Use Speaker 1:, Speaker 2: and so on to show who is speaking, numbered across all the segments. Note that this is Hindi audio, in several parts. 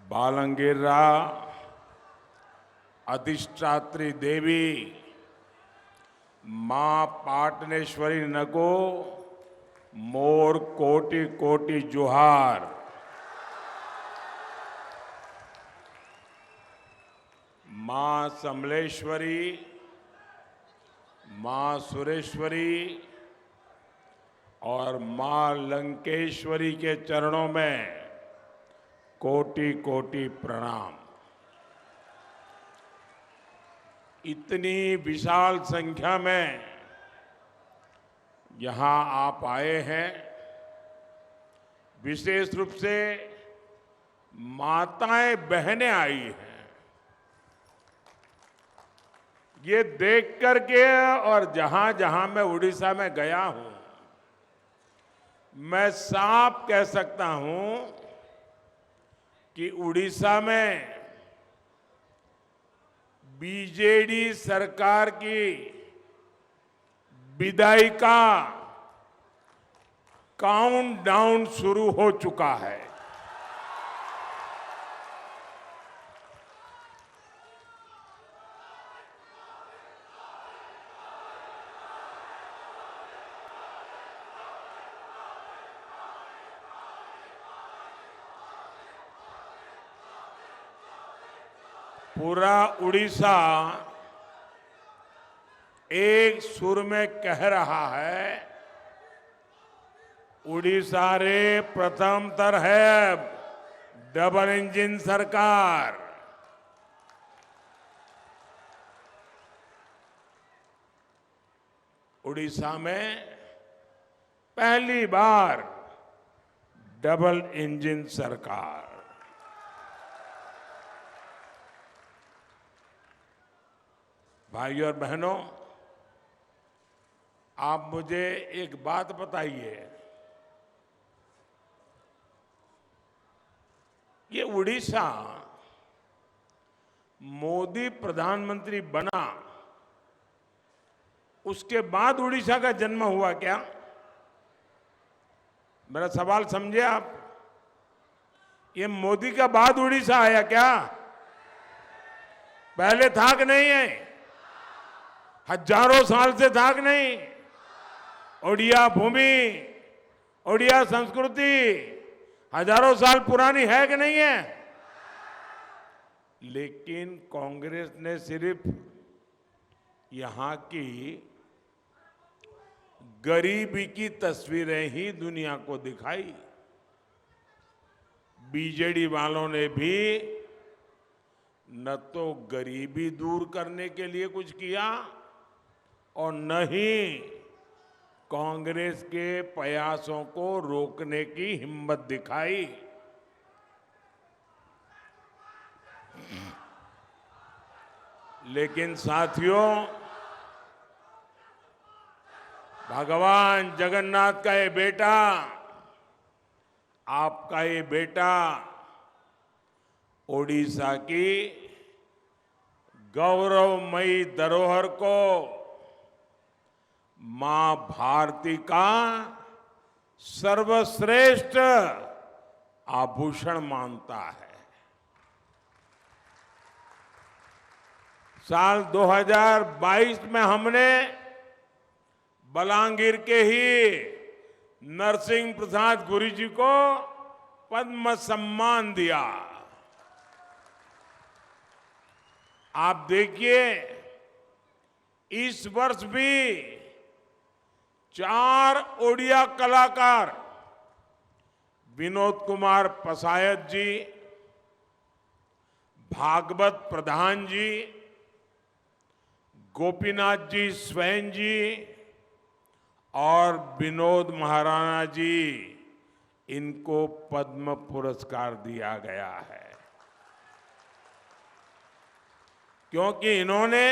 Speaker 1: बालंगीरा अधिष्ठात्री देवी मां पाटनेश्वरी नगो मोर कोटि कोटि जुहार। मां समलेश्वरी, मां सुरेश्वरी और मां लंकेश्वरी के चरणों में कोटि कोटि प्रणाम। इतनी विशाल संख्या में यहां आप आए हैं, विशेष रूप से माताएं बहनें आई हैं। ये देख करके और जहां जहां मैं उड़ीसा में गया हूं, मैं साफ कह सकता हूं कि उड़ीसा में बीजेडी सरकार की विदाई का काउंटडाउन शुरू हो चुका है। पूरा उड़ीसा एक सुर में कह रहा है, उड़ीसा रे प्रथम तर है डबल इंजन सरकार। उड़ीसा में पहली बार डबल इंजन सरकार। भाइयों और बहनों, आप मुझे एक बात बताइए, ये उड़ीसा मोदी प्रधानमंत्री बना उसके बाद उड़ीसा का जन्म हुआ क्या? मेरा सवाल समझे आप? ये मोदी का बाद उड़ीसा आया क्या? पहले था कि नहीं है? हजारों साल से था कि नहीं? ओडिया भूमि, ओडिया संस्कृति हजारों साल पुरानी है कि नहीं है? लेकिन कांग्रेस ने सिर्फ यहां की गरीबी की तस्वीरें ही दुनिया को दिखाई। बीजेडी वालों ने भी न तो गरीबी दूर करने के लिए कुछ किया और न ही कांग्रेस के प्रयासों को रोकने की हिम्मत दिखाई। लेकिन साथियों, भगवान जगन्नाथ का ये बेटा, आपका ये बेटा ओडिशा की गौरवमयी धरोहर को मां भारती का सर्वश्रेष्ठ आभूषण मानता है। साल 2022 में हमने बलांगीर के ही नरसिंह प्रसाद गुरु जी को पद्म सम्मान दिया। आप देखिए, इस वर्ष भी 4 ओडिया कलाकार विनोद कुमार पसायत जी, भागवत प्रधान जी, गोपीनाथ जी स्वयं जी और विनोद महाराणा जी, इनको पद्म पुरस्कार दिया गया है क्योंकि इन्होंने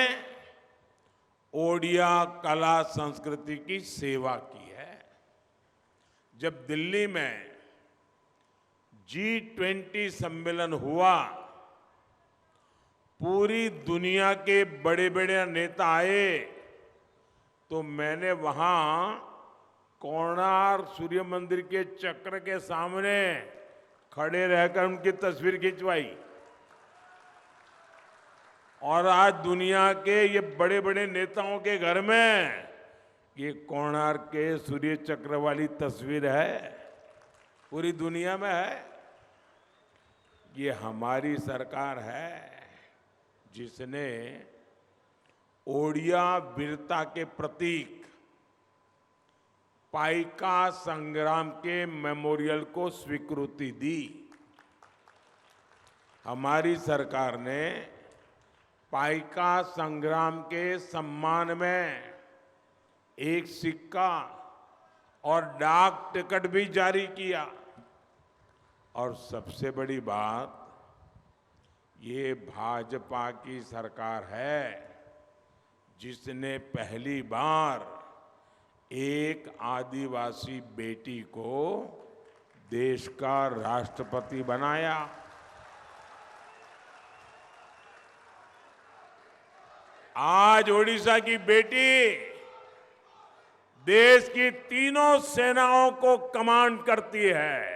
Speaker 1: ओडिया कला संस्कृति की सेवा की है। जब दिल्ली में G20 सम्मेलन हुआ, पूरी दुनिया के बड़े बड़े नेता आए, तो मैंने वहां कोणार्क सूर्य मंदिर के चक्र के सामने खड़े रहकर उनकी तस्वीर खिंचवाई। और आज दुनिया के ये बड़े बड़े नेताओं के घर में ये कोणार्क के सूर्य चक्र वाली तस्वीर है, पूरी दुनिया में है। ये हमारी सरकार है जिसने ओडिया वीरता के प्रतीक पाइका संग्राम के मेमोरियल को स्वीकृति दी। हमारी सरकार ने पाइका संग्राम के सम्मान में एक सिक्का और डाक टिकट भी जारी किया। और सबसे बड़ी बात, ये भाजपा की सरकार है जिसने पहली बार एक आदिवासी बेटी को देश का राष्ट्रपति बनाया। आज ओडिशा की बेटी देश की तीनों सेनाओं को कमांड करती है।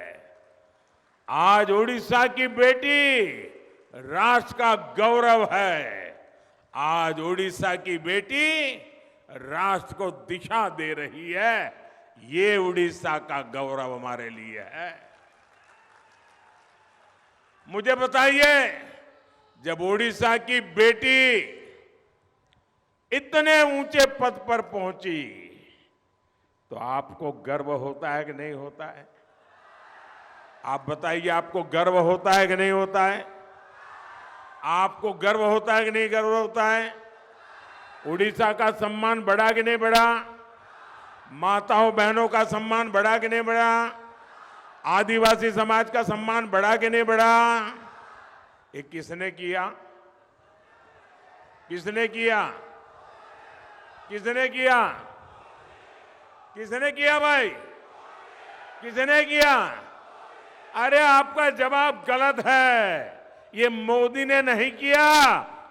Speaker 1: आज ओडिशा की बेटी राष्ट्र का गौरव है। आज ओडिशा की बेटी राष्ट्र को दिशा दे रही है। ये उड़ीसा का गौरव हमारे लिए है। मुझे बताइए, जब ओडिशा की बेटी इतने ऊंचे पद पर पहुंची तो आपको गर्व होता है कि नहीं होता है? आप बताइए, आपको गर्व होता है कि नहीं होता है? आपको गर्व होता है कि नहीं गर्व होता है? उड़ीसा का सम्मान बढ़ा कि नहीं बढ़ा? माताओं बहनों का सम्मान बढ़ा कि नहीं बढ़ा? आदिवासी समाज का सम्मान बढ़ा कि नहीं बढ़ा? ये किसने किया? किसने किया? किसने किया? किसने किया भाई? किसने किया? अरे आपका जवाब गलत है। ये मोदी ने नहीं किया,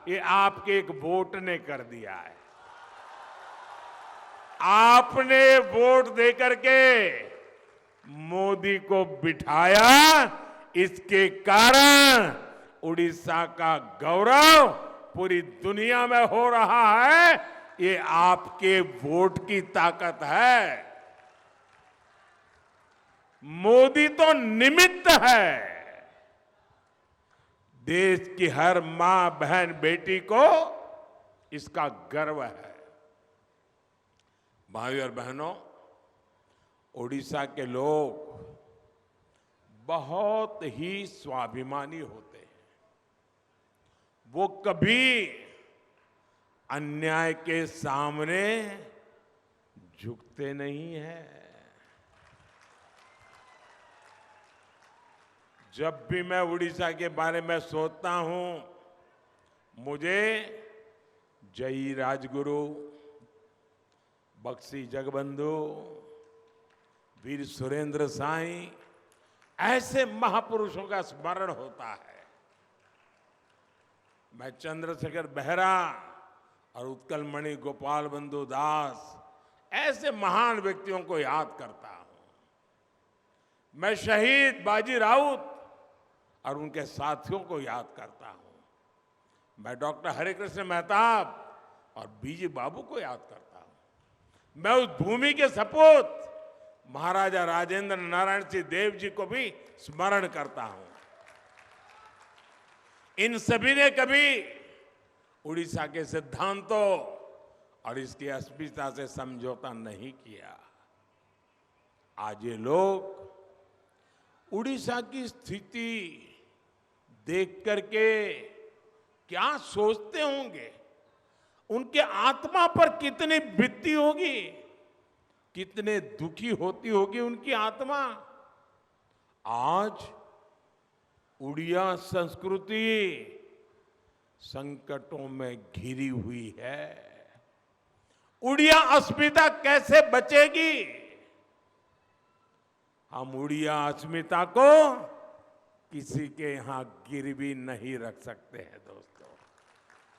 Speaker 1: ये आपके एक वोट ने कर दिया है। आपने वोट देकर के मोदी को बिठाया, इसके कारण उड़ीसा का गौरव पूरी दुनिया में हो रहा है। ये आपके वोट की ताकत है। मोदी तो निमित्त है। देश की हर मां बहन बेटी को इसका गर्व है। भाई और बहनों, ओडिशा के लोग बहुत ही स्वाभिमानी होते हैं। वो कभी अन्याय के सामने झुकते नहीं हैं। जब भी मैं उड़ीसा के बारे में सोचता हूं, मुझे जय राजगुरु, बक्सी जगबंधु, वीर सुरेंद्र साईं, ऐसे महापुरुषों का स्मरण होता है। मैं चंद्रशेखर बेहरा और उत्कलमणि गोपाल बंधु दास, ऐसे महान व्यक्तियों को याद करता हूं। मैं शहीद बाजी राउत और उनके साथियों को याद करता हूं। मैं डॉक्टर हरिकृष्ण मेहताब और बीजी बाबू को याद करता हूं। मैं उस भूमि के सपूत महाराजा राजेंद्र नारायण सिंह देव जी को भी स्मरण करता हूं। इन सभी ने कभी उड़ीसा के सिद्धांतों और इसकी अस्मिता से समझौता नहीं किया। आज ये लोग उड़ीसा की स्थिति देख करके क्या सोचते होंगे? उनके आत्मा पर कितनी बीतती होगी, कितने दुखी होती होगी उनकी आत्मा। आज उड़िया संस्कृति संकटों में घिरी हुई है। उड़िया अस्मिता कैसे बचेगी? हम उड़िया अस्मिता को किसी के यहां गिरवी नहीं रख सकते हैं दोस्तों।